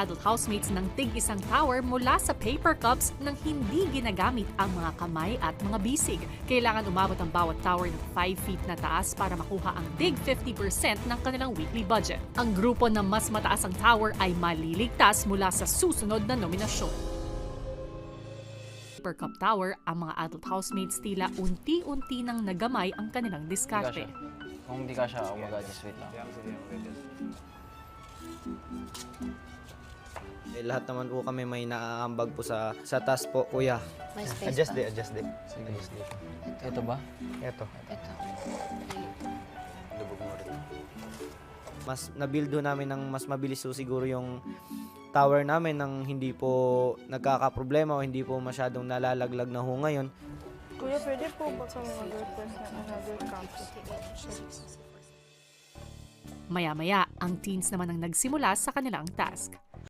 Adult housemates ng tig-isang tower mula sa paper cups nang hindi ginagamit ang mga kamay at mga bisig. Kailangan umabot ang bawat tower ng 5 feet na taas para makuha ang tig 50% ng kanilang weekly budget. Ang grupo na mas mataas ang tower ay maliligtas mula sa susunod na nominasyon. Paper cup tower, ang mga adult housemates tila unti-unti nang nagamay ang kanilang diskarte. Kung hindi ka siya, mag-adjust, wait lang. Lahat naman po kami may naaambag po sa taas po, kuya. May space Adjust pa. di, adjust di. Sige. Ito ba? Ito. Ito. Lubog mo rin. Mas nabuild namin ng mas mabilis po siguro yung tower namin nang hindi po nagkakaproblema o hindi po masyadong nalalaglag na ho ngayon. Kuya, pwede po ba kami mag-request ng another campus? Maya-maya, ang teens naman ang nagsimula sa kanilang task.